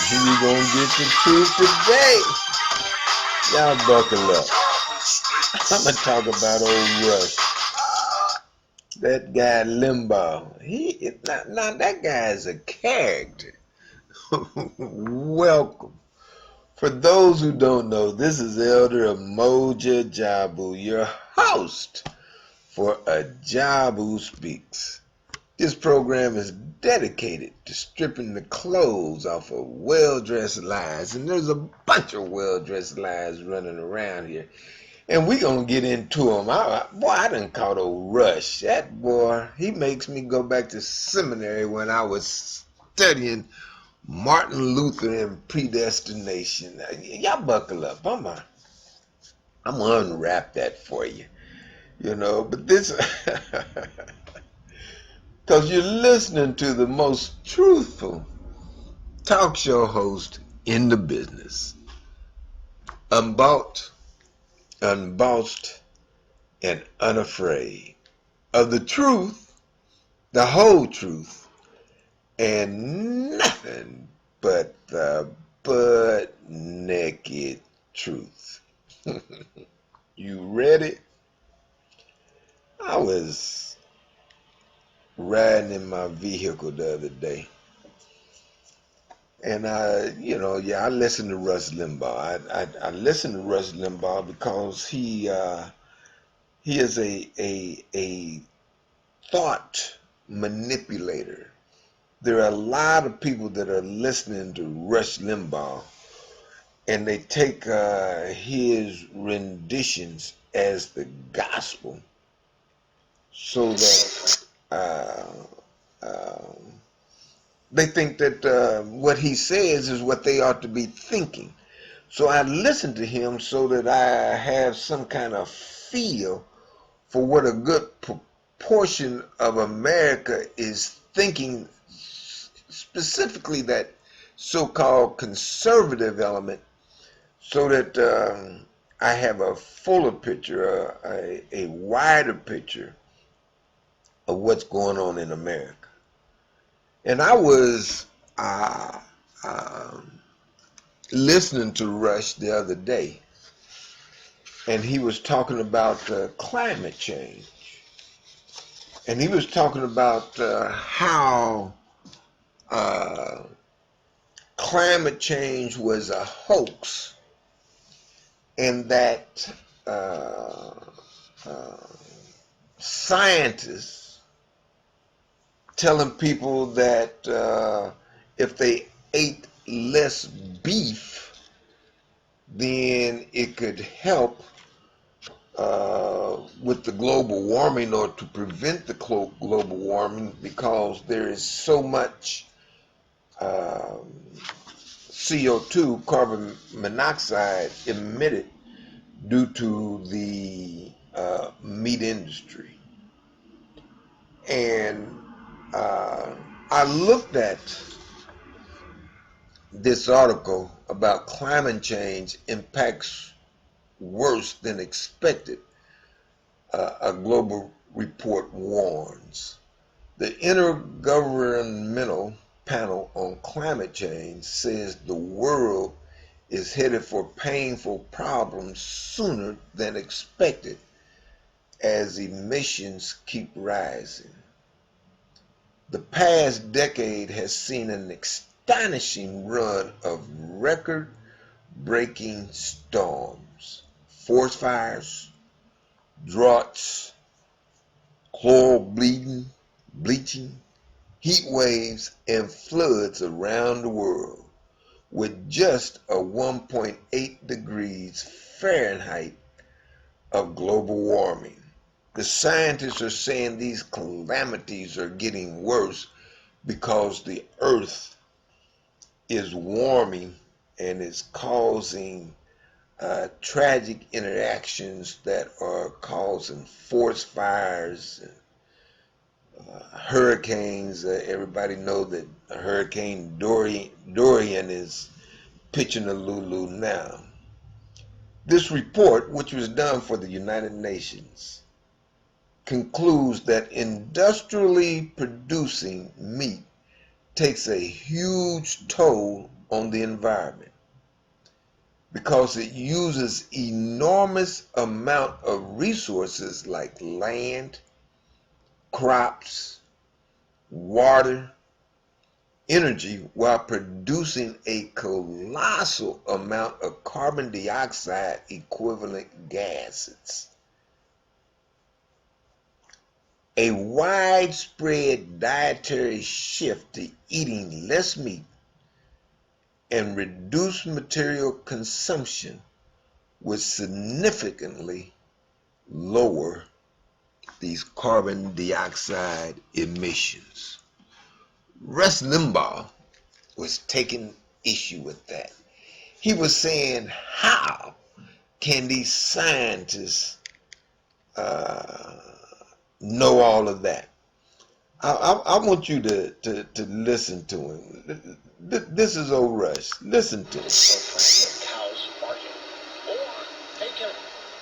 We gonna get the truth today. Y'all buckle up. I'm gonna talk about old Rush. That guy Limbaugh. Now that guy is a character. Welcome. For those who don't know, this is Elder Moja Jabu, your host for A Jabu Speaks. This program is dedicated to stripping the clothes off of well-dressed lies, and there's a bunch of well-dressed lies running around here, and we gonna get into them. I done caught old Rush. That boy, he makes me go back to seminary when I was studying Martin Luther and Predestination. Y'all buckle up. I'm gonna unwrap that for you, but this. Because you're listening to the most truthful talk show host in the business. Unbought, unbossed, and unafraid of the truth, the whole truth, and nothing but the butt-naked truth. You ready? I was riding in my vehicle the other day, and I listened to Rush Limbaugh. I listened to Rush Limbaugh because he is a thought manipulator. There are a lot of people that are listening to Rush Limbaugh, and they take his renditions as the gospel, so that they think that what he says is what they ought to be thinking. So I listen to him so that I have some kind of feel for what a good proportion of America is thinking, specifically that so-called conservative element, so that I have a fuller picture, a wider picture of what's going on in America. And I was listening to Rush the other day, and he was talking about climate change. And he was talking about how climate change was a hoax, and that scientists telling people that if they ate less beef, then it could help with the global warming, or to prevent the global warming, because there is so much CO2, carbon monoxide, emitted due to the meat industry. And I looked at this article about climate change impacts worse than expected. A global report warns. The Intergovernmental Panel on Climate Change says the world is headed for painful problems sooner than expected as emissions keep rising. The past decade has seen an astonishing run of record-breaking storms, forest fires, droughts, chloral bleaching, heat waves, and floods around the world, with just a 1.8 degrees Fahrenheit of global warming. The scientists are saying these calamities are getting worse because the earth is warming and is causing tragic interactions that are causing forest fires, hurricanes. Everybody know that Hurricane Dorian is pitching a Lulu now. This report, which was done for the United Nations, concludes that industrially producing meat takes a huge toll on the environment because it uses enormous amount of resources like land, crops, water, energy, while producing a colossal amount of carbon dioxide equivalent gases. A widespread dietary shift to eating less meat and reduced material consumption would significantly lower these carbon dioxide emissions. Rush Limbaugh was taking issue with that. He was saying, how can these scientists know all of that? I want you to listen to him. This is old Rush. Listen to him. Cows farting, or take him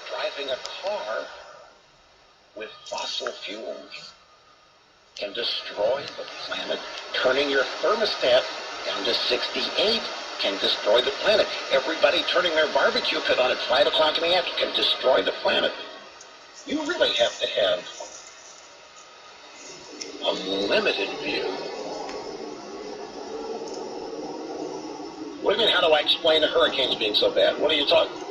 driving a car with fossil fuels can destroy the planet. Turning your thermostat down to 68 can destroy the planet. Everybody turning their barbecue pit on at 5 o'clock in the afternoon can destroy the planet. You really have to have a limited view. What do you mean, how do I explain the hurricanes being so bad? What are you talking?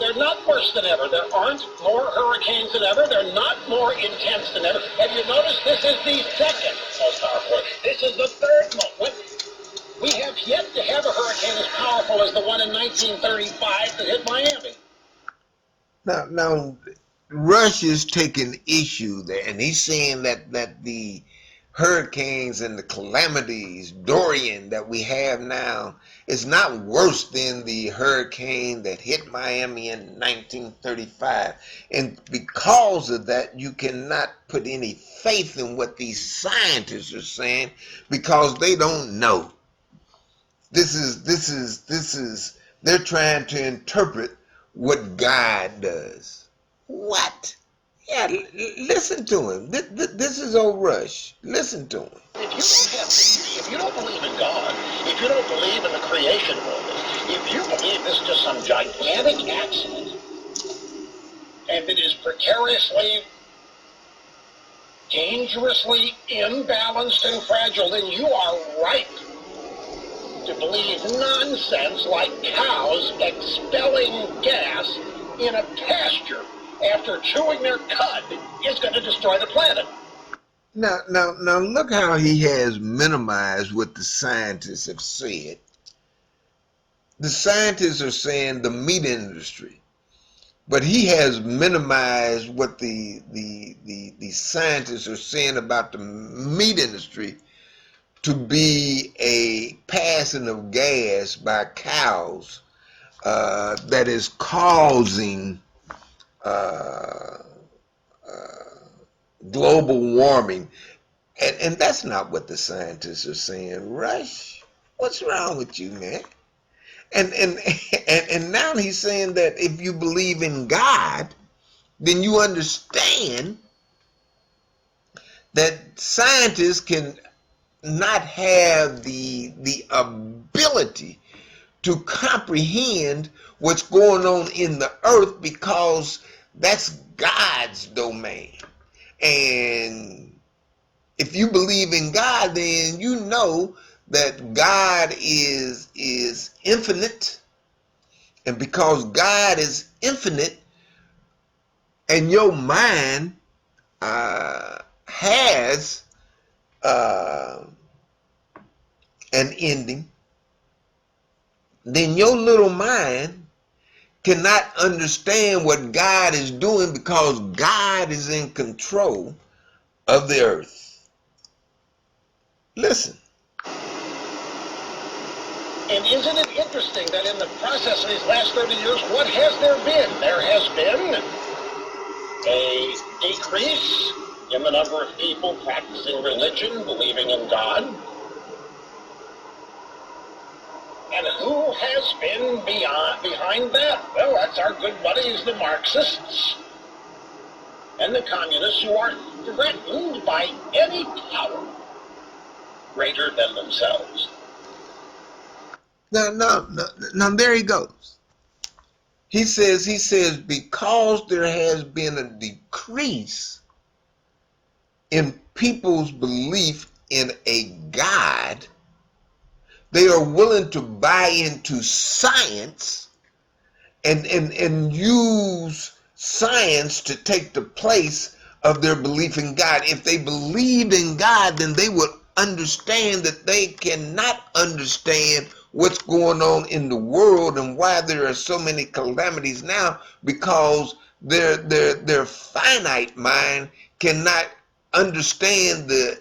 They're not worse than ever. There aren't more hurricanes than ever. They're not more intense than ever. Have you noticed this is the second most powerful? This is the third most. We have yet to have a hurricane as powerful as the one in 1935 that hit Miami. Now, Rush is taking issue there, and he's saying that the hurricanes and the calamities, Dorian, that we have now is not worse than the hurricane that hit Miami in 1935. And because of that, you cannot put any faith in what these scientists are saying because they don't know. They're trying to interpret what God does. What? Yeah, listen to him. This is old Rush. Listen to him. If you don't believe in God, if you don't believe in the creation world, if you believe this is just some gigantic accident, and it is precariously, dangerously imbalanced and fragile, then you are ripe to believe nonsense like cows expelling gas in a pasture after chewing their cud is going to destroy the planet. Now, look how he has minimized what the scientists have said. The scientists are saying the meat industry, but he has minimized what the scientists are saying about the meat industry to be a passing of gas by cows that is causing global warming, and that's not what the scientists are saying. Rush, what's wrong with you, man? And now he's saying that if you believe in God, then you understand that scientists can not have the ability to comprehend what's going on in the earth because that's God's domain. And if you believe in God, then you know that God is infinite. And because God is infinite and your mind has an ending, then your little mind cannot understand what God is doing because God is in control of the earth. Listen. And isn't it interesting that in the process of these last 30 years, what has there been? There has been a decrease in the number of people practicing religion, believing in God. And who has been behind that? Well, that's our good buddies, the Marxists and the communists, who are threatened by any power greater than themselves. Now, there he goes. He says, because there has been a decrease in people's belief in a God, they are willing to buy into science and use science to take the place of their belief in God. If they believed in God, then they would understand that they cannot understand what's going on in the world and why there are so many calamities now, because their finite mind cannot understand the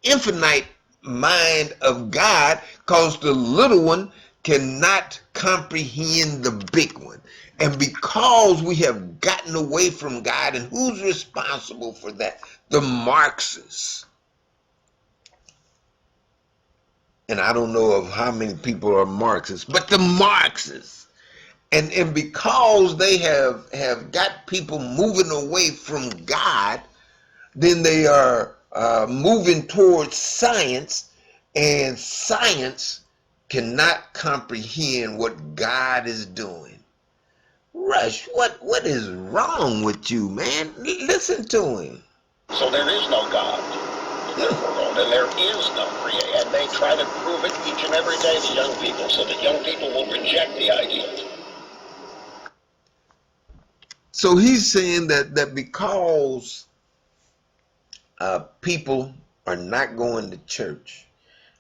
infinite mind of God, because the little one cannot comprehend the big one. And because we have gotten away from God, and who's responsible for that? The Marxists. And I don't know of how many people are Marxists, but the Marxists. And because they have got people moving away from God, then they are moving towards science, and science cannot comprehend what God is doing. Rush, what is wrong with you, man? Listen to him. So there is no God in their world, and there is no creator. And they try to prove it each and every day to young people, so that young people will reject the idea. So he's saying that because people are not going to church,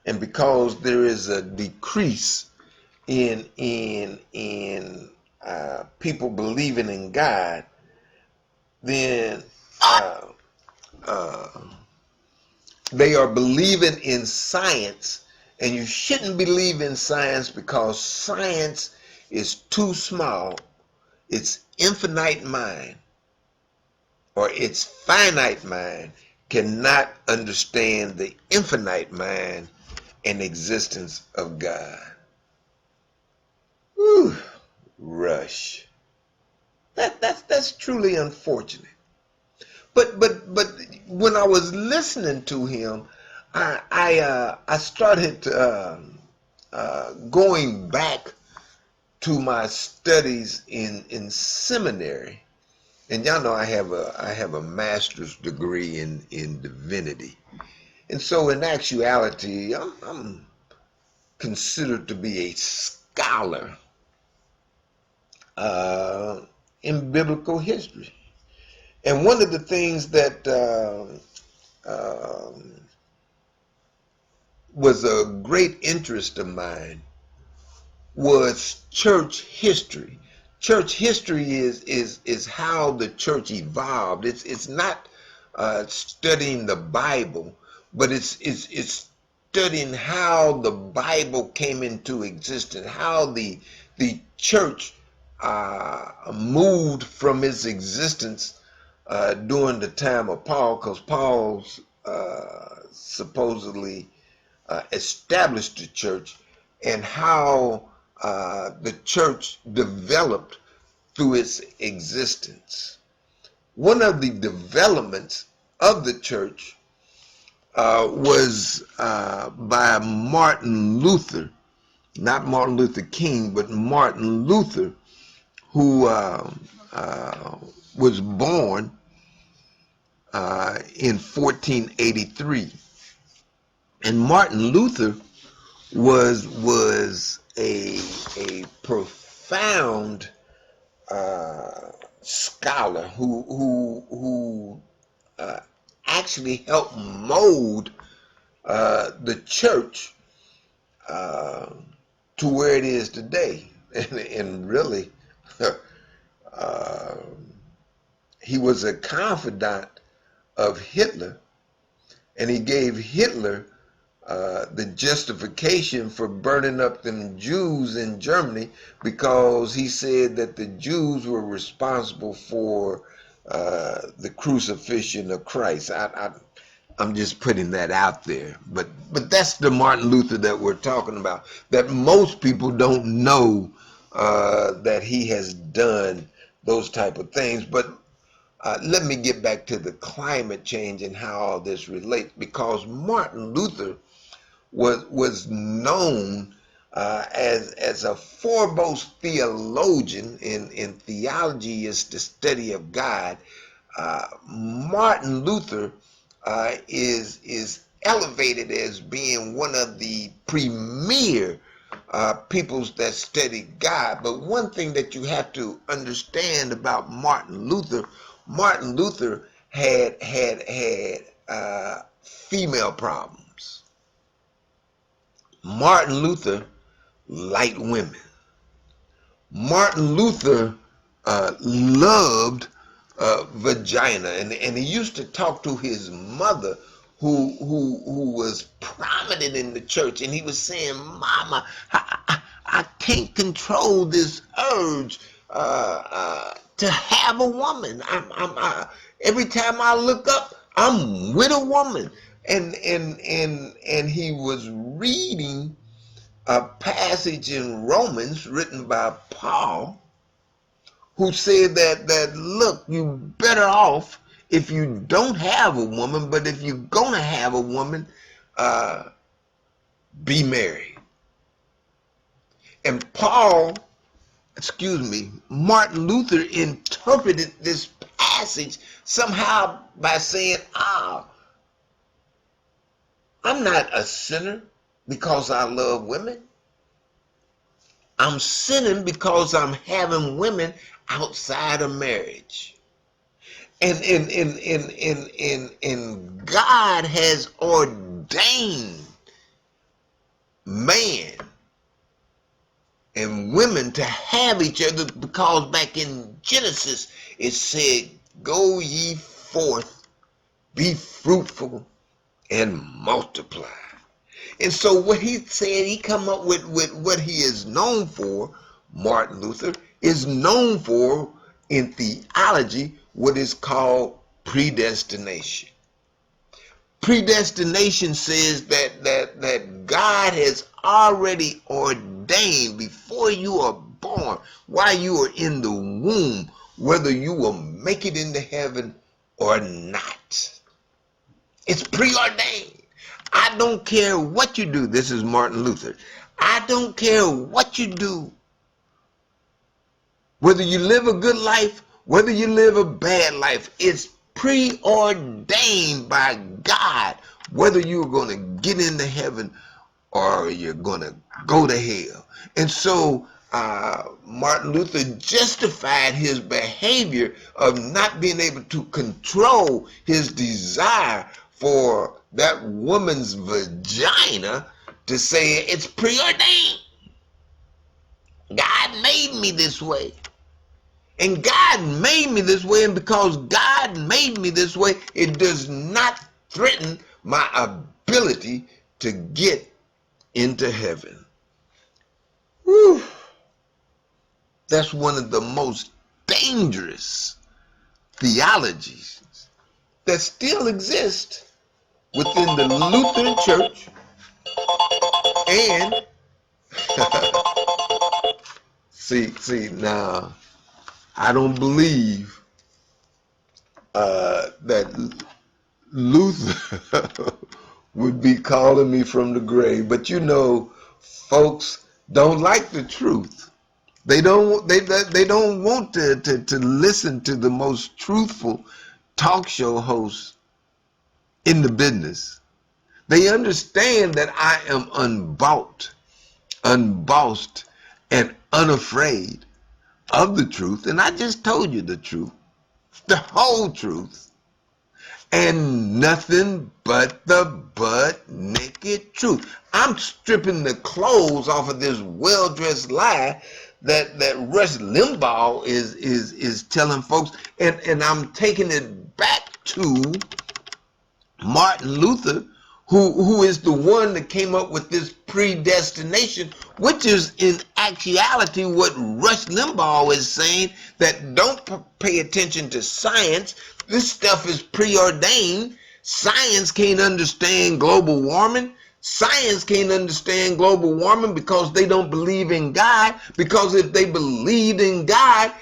and because there is a decrease in people believing in God, then they are believing in science, and you shouldn't believe in science because science is too small. Its infinite mind or its finite mind cannot understand the infinite mind and existence of God. Whew, Rush. That's truly unfortunate. But when I was listening to him, I started going back to my studies in seminary, and y'all know I have a master's degree in divinity, and so in actuality, I'm considered to be a scholar in biblical history. And one of the things that was a great interest of mine was church history. Church history is how the church evolved. It's not studying the Bible, but it's studying how the Bible came into existence, how the church moved from its existence during the time of Paul, because Paul's supposedly established the church, and how the church developed through its existence. One of the developments of the church was by Martin Luther, not Martin Luther King, but Martin Luther, who was born in 1483. And Martin Luther was a profound scholar who actually helped mold the church to where it is today. And really, he was a confidant of Hitler, and he gave Hitler the justification for burning up them Jews in Germany, because he said that the Jews were responsible for the crucifixion of Christ. I'm just putting that out there, but that's the Martin Luther that we're talking about, that most people don't know that he has done those type of things. But let me get back to the climate change and how all this relates, because Martin Luther was known as a foremost theologian in theology is the study of God. Martin Luther is elevated as being one of the premier peoples that study God. But one thing that you have to understand about Martin Luther had female problems. Martin Luther liked women. Martin Luther loved vagina, and he used to talk to his mother, who was prominent in the church, and he was saying, "Mama, I can't control this urge to have a woman. Every time I look up, I'm with a woman." And he was reading a passage in Romans written by Paul, who said that look, you better off if you don't have a woman, but if you're gonna have a woman, be married. And Martin Luther interpreted this passage somehow by saying, I'm not a sinner because I love women. I'm sinning because I'm having women outside of marriage. And God has ordained man and women to have each other, because back in Genesis it said, "Go ye forth, be fruitful, and multiply." And so what he said, he come up with what he is known for. Martin Luther is known for in theology what is called predestination. Predestination says that God has already ordained before you are born, while you are in the womb, whether you will make it into heaven or not. It's preordained. I don't care what you do. This is Martin Luther. I don't care what you do. Whether you live a good life, whether you live a bad life, it's preordained by God whether you're going to get into heaven or you're going to go to hell. And so Martin Luther justified his behavior of not being able to control his desire for that woman's vagina to say it's preordained. God made me this way. And God made me this way, and because God made me this way, it does not threaten my ability to get into heaven. Whew. That's one of the most dangerous theologies that still exist within the Lutheran Church. And see now, I don't believe that Luther would be calling me from the grave, but you know, folks don't like the truth. They don't want to listen to the most truthful talk show hosts in the business. They understand that I am unbought, unbossed, and unafraid of the truth. And I just told you the truth, the whole truth, and nothing but the butt naked truth. I'm stripping the clothes off of this well-dressed lie that Rush Limbaugh is telling folks, and I'm taking it back to Martin Luther, who is the one that came up with this predestination, which is in actuality what Rush Limbaugh is saying, that don't pay attention to science. This stuff is preordained. Science can't understand global warming. Science can't understand global warming because they don't believe in God. Because if they believed in God,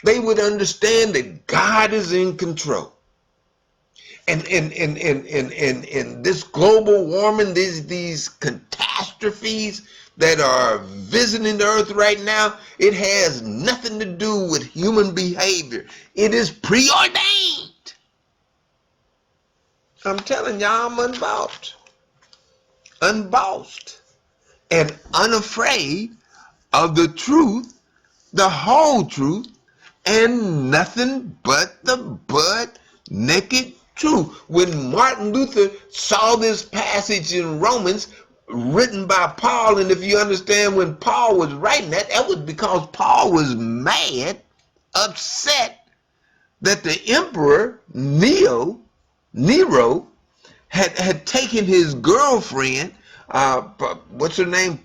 they would understand that God is in control. and this global warming, these catastrophes that are visiting the earth right now, it has nothing to do with human behavior. It is preordained. I'm telling y'all, I'm unbossed, and unafraid of the truth, the whole truth, and nothing but the butt naked truth. When Martin Luther saw this passage in Romans written by Paul, and if you understand when Paul was writing that, that was because Paul was mad, upset that the emperor Nero had taken his girlfriend, what's her name,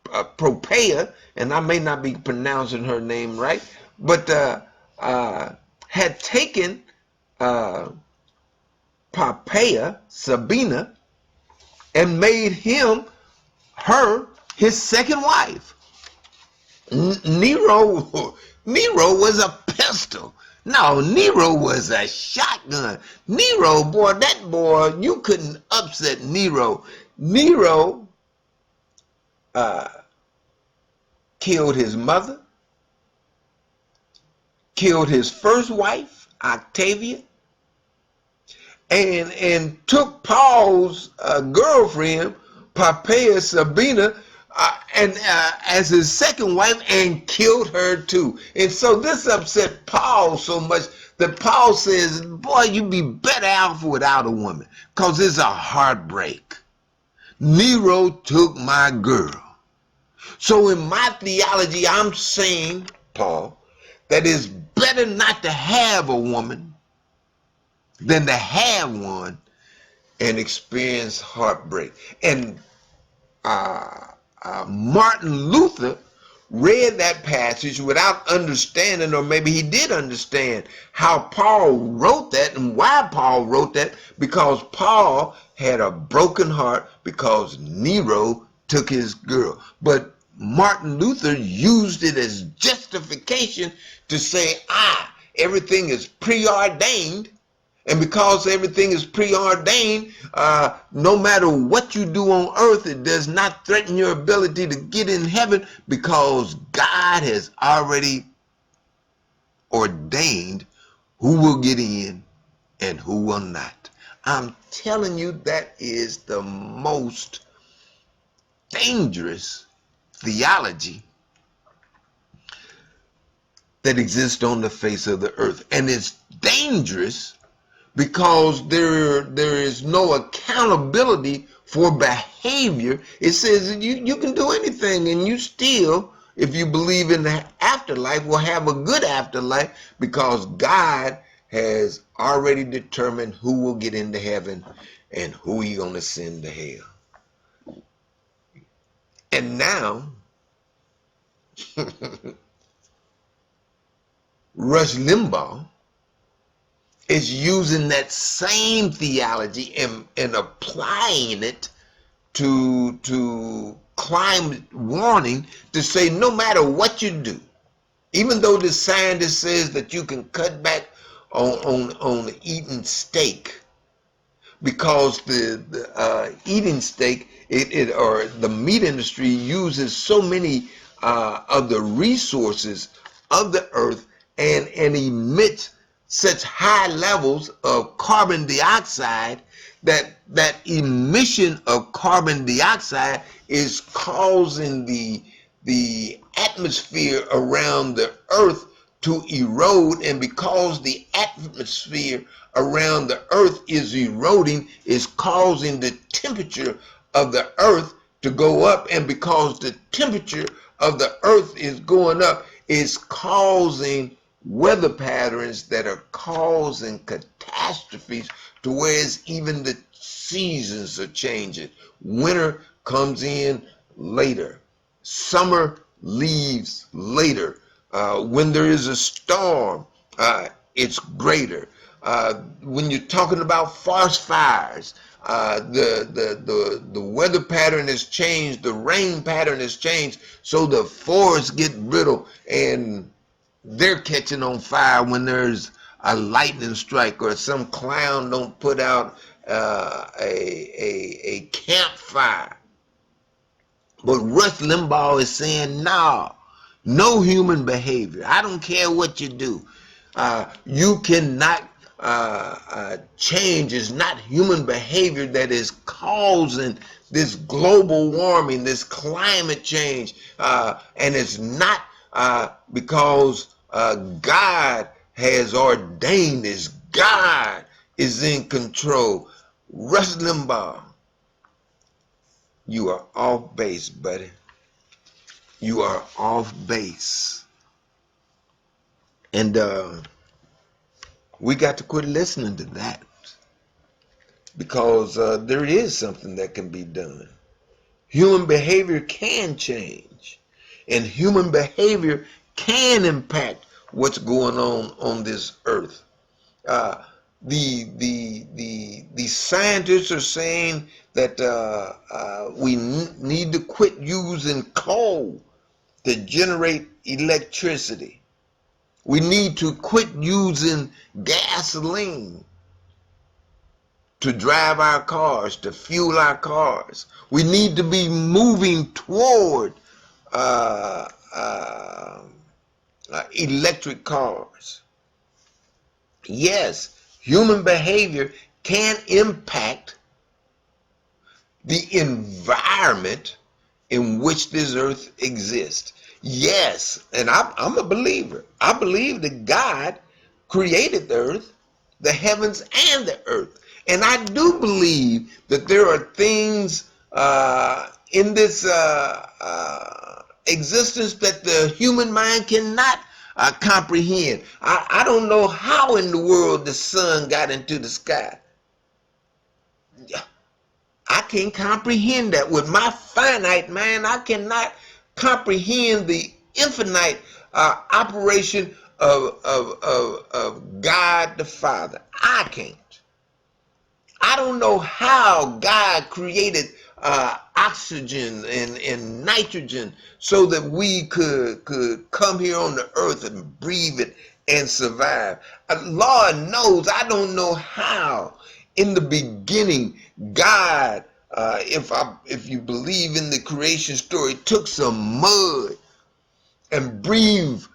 Propea, and I may not be pronouncing her name right, but had taken Poppaea, Sabina, and made her his second wife. Nero was a pistol. No, Nero was a shotgun. Nero, boy, that boy, you couldn't upset Nero. Nero killed his mother, killed his first wife, Octavia, and took Paul's girlfriend, Poppaea Sabina, as his second wife, and killed her too. And so this upset Paul so much that Paul says, boy, you'd be better off without a woman, because it's a heartbreak. Nero took my girl. So in my theology, I'm saying, Paul, that it's better not to have a woman than to have one and experience heartbreak. And Martin Luther read that passage without understanding, or maybe he did understand how Paul wrote that and why Paul wrote that, because Paul had a broken heart because Nero took his girl. But Martin Luther used it as justification to say, everything is preordained. And because everything is preordained, no matter what you do on earth, it does not threaten your ability to get in heaven, because God has already ordained who will get in and who will not. I'm telling you, that is the most dangerous theology that exists on the face of the earth. And it's dangerous because there is no accountability for behavior. It says you can do anything, and you still, if you believe in the afterlife, will have a good afterlife, because God has already determined who will get into heaven and who He's going to send to hell. And now, Rush Limbaugh is using that same theology and applying it to climate warning, to say no matter what you do, even though the scientist says that you can cut back on eating steak, because the eating steak, or the meat industry uses so many of the resources of the earth and emits such high levels of carbon dioxide that emission of carbon dioxide is causing the atmosphere around the earth to erode. And because the atmosphere around the earth is eroding, is causing the temperature of the earth to go up. And because the temperature of the earth is going up, is causing weather patterns that are causing catastrophes, to whereas even the seasons are changing. Winter comes in later. Summer leaves later. When there is a storm, it's greater. When you're talking about forest fires, the weather pattern has changed, the rain pattern has changed, so the forests get brittle, and they're catching on fire when there's a lightning strike or some clown don't put out a campfire. But Rush Limbaugh is saying, no, no human behavior. I don't care what you do. You cannot change. It's not human behavior that is causing this global warming, this climate change. And it's not because God has ordained this. God is in control. Rush Limbaugh, you are off base, buddy. You are off base. And we got to quit listening to that, because there is something that can be done. Human behavior can change, and human behavior can impact what's going on this earth. The scientists are saying that we need to quit using coal to generate electricity. We need to quit using gasoline to drive our cars, to fuel our cars. We need to be moving toward electric cars. Yes, human behavior can impact the environment in which this earth exists. Yes, and I'm a believer. I believe that God created the earth, the heavens, and the earth. And I do believe that there are things in this existence that the human mind cannot comprehend. I don't know how in the world the sun got into the sky. I can't comprehend that. With my finite mind, I cannot comprehend the infinite operation of God the Father. I can't. I don't know how God created oxygen and nitrogen so that we could come here on the earth and breathe it and survive. Lord knows I don't know how. In the beginning, God, if you believe in the creation story, took some mud and breathed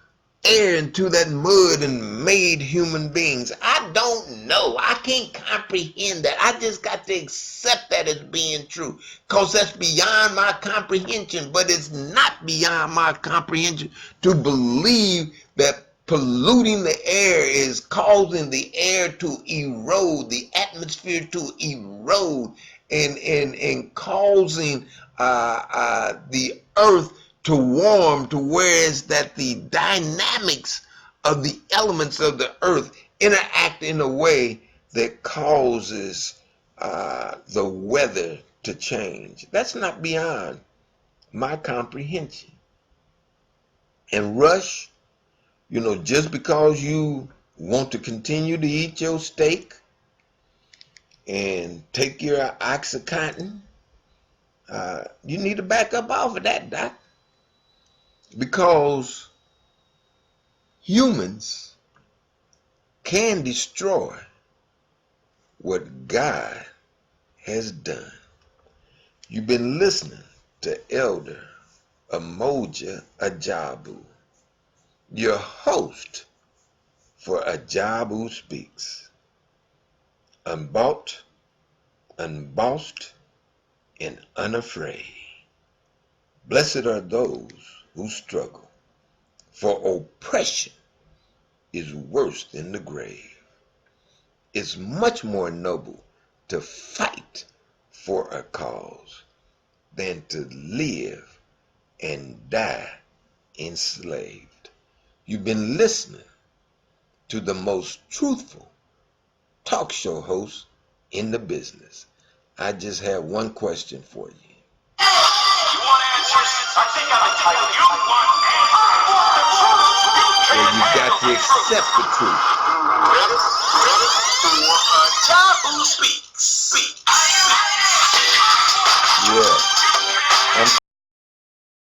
air into that mud and made human beings. I don't know. I can't comprehend that. I just got to accept that as being true, because that's beyond my comprehension. But it's not beyond my comprehension to believe that polluting the air is causing the air to erode, the atmosphere to erode, and causing the earth to warm, to whereas that the dynamics of the elements of the earth interact in a way that causes the weather to change. That's not beyond my comprehension. And Rush, you know, just because you want to continue to eat your steak and take your Oxycontin, you need to back up off of that, Doc. Because humans can destroy what God has done. You've been listening to Elder Umoja Ajabu, your host for Ajabu Speaks. Unbought, unbossed, and unafraid. Blessed are those who struggle, for oppression is worse than the grave. It's much more noble to fight for a cause than to live and die enslaved. You've been listening to the most truthful talk show host in the business. I just have one question for you. You want answers? I think I'm entitled. You want answers? I want the truth. Well, you got to accept the truth. Ready for a Jabu Speak.